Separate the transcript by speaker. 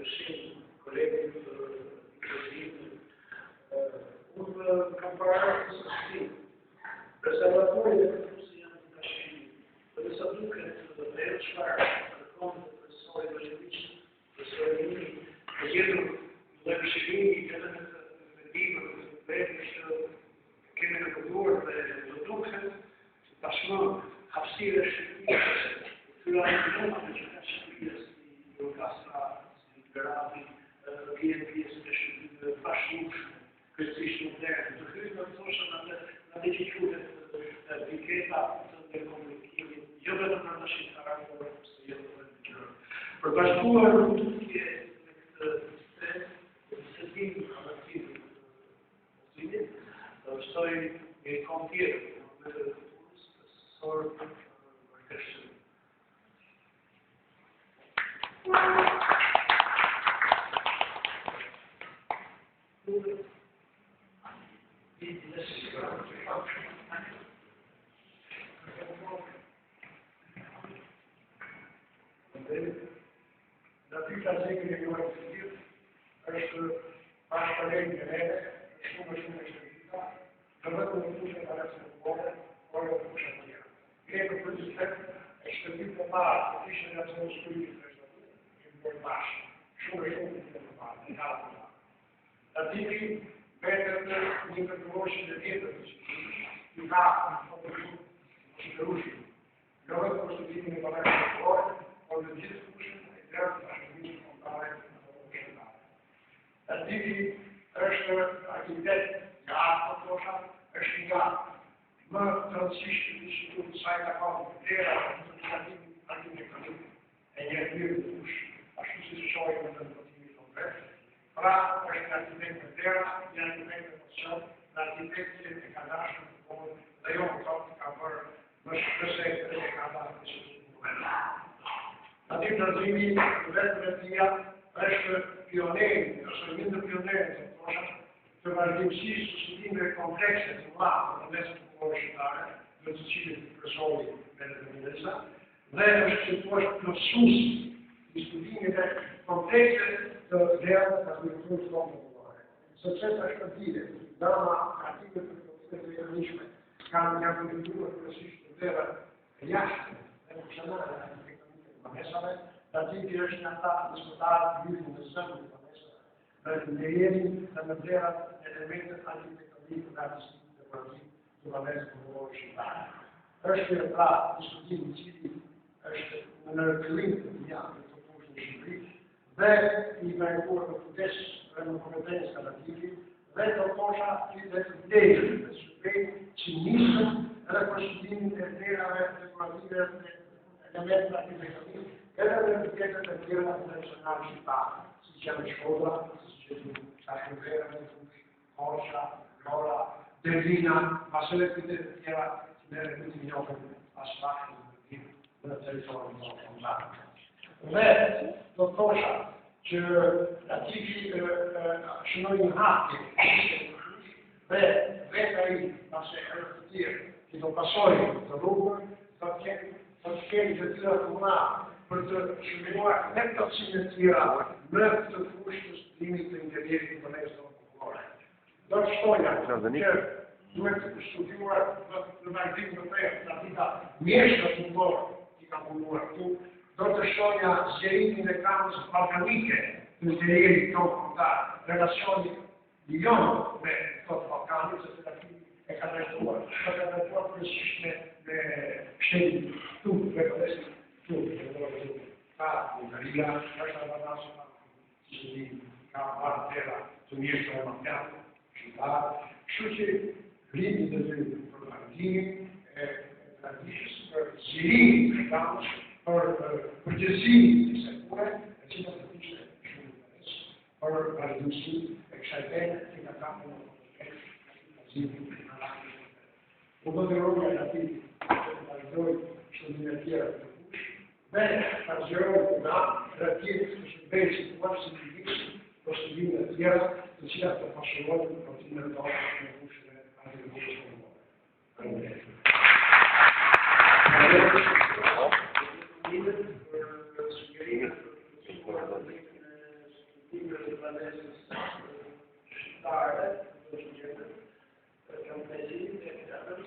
Speaker 1: përshim kolegët unë kam pararë të sëstim. Preservatorit e këtusi janë të tashimi. Dhe sa duket dhe e qfarë kërkonë të profesorit Vazhevicë, profesorit Imi, e gjithë dhe përshirimi edhe në libër të vetë që kemi në përdurë dhe të duket tashmë hapësire shqiptire këtyra në nëmë që ka shqiptire si Jurgasa, si Berati, vjenë pjesë të shqiptire bashkëmushme, kërësisht moderne. Të krytë në të thoshën në të që quhet piketa të komunikimit, jo vetëm në në shqiptarë, por se jo të në gjërë. Përbashkuar në të tje me këtë stres, të sëtim në aktivit të zinit, shtoj një kom tjerë, me të punës, profesor Markeshën. Da dyta zekin e njërë të gjithë, është bashkëlejnë në neve, shumë e shërita, dhe vetëm në fushën të resë në bore, por e fushën të tjera. Greko për të zetë, e shkëtit të parë, të ishën në të nëskurit të reshtatë, që në bërë bashkë, shumë e të parë, në halë të parë. Da diti, vetëm një përgëroshën e vjetër të që i hapë në foto shumë, që të rushën. Jo vetëm për shëtimin e parë në bore, por në gjithë fushën e tërë të bashkëmishë kontare në foto shëtare. Da diti, është aktivitet nga atë të tosha, është nga më të rëndësishtë të institut të sajtë akon të tëra të të arkitektonik e një mirë të fushë, ashtu si të shojë në të nëpëtimi konkret. Pra, është në arkitektë të tëra, një arkitektë të pozion, në arkitektë e ka dashën të kohën dhe jo më të ka bërë më shpësejtë dhe e ka dashën të shqipë të moment. Ati të rëzimi të vetë me tia është pioneri, është një të pioneri të tosha, të vazhdimësisë të studimeve komplekse të mlatë në mes të kohë shqiptare, në të cilët të përsori me dhe mëndesa, dhe është që të është plotësus në studimeve komplekse të verë të arkitekturës tonë popullore. Sepse të është tire, dama artikët të proceset të jërnishme, kanë një arkitekturë kërësisht të verë e jashtë dhe funksionale e arkitektonikë të mënesave, të titi është një ata diskutarë të gjithë në sëmë të mënesave, dhe jemi të në vlerat elementet arkitektonikë dhe artistikë të përgjit të mënesë popullore shqiptare. Është e pra diskutim në cili është në fillim të janë të fushë në Shqipëri dhe i vërkuar në kujdes dhe në kompetencë kalatikë dhe të tosha që dhe të dejë dhe Shqipëri që nisën edhe për studimin e vlerave dekorative dhe elementet arkitektonikë edhe dhe të tjetër të tjera tradicionale shqiptare, si që janë Shkodra, si që janë Shashkëvera, Korça, Lora, Dervina, pasële të tjera që në rekutin njofën pas faktin në territorin në fondare. Dhe do të thosha që ratifi shënoj një hapje dhe vetë ai pase e të tjerë që do pasojë të rrugën, do të kemi të tjera komunale për të shënuar me plotësinë të tjera në të fushë të studimit të interierit të mënesë tonë popullore. Do të shtoja që duhet të studiuar në vazhdim të fejë të atita mjeshtë të punëtorë që ka punuar këtu, do të shtoja zgjerimin e kamës balkanike të interierit tonë kombëtar, relacionit lion me këto të Balkanit, se të e ka drejtuar. Do të drejtuar përësisht me shtetin këtu, vetë ka Bulgaria, është avantasë që ka marrë tëra të mjeshtë e mafjatë, shqiptarë, kështu që rritin të të programatimin e tradishës për zhirimin të kamës, për përgjësimin të sekure, e që të ishte shumë të nësë, për vazhdimësi e këshajtene që ka kamë në zimin në lakë. U do të rogë e ati që të vazhdoj shumë në tjera të dhe të zhërojë të nga rëtjetë të shërbejë situatë si të gjithë për studimin e tjera të cilat të pashëllojnë në kontinë të tonë në fushën e arkitekturës kombëtare. Për sugjerimet për libër të banesës shqiptare, do të tjetër, për kampezimin e teatrës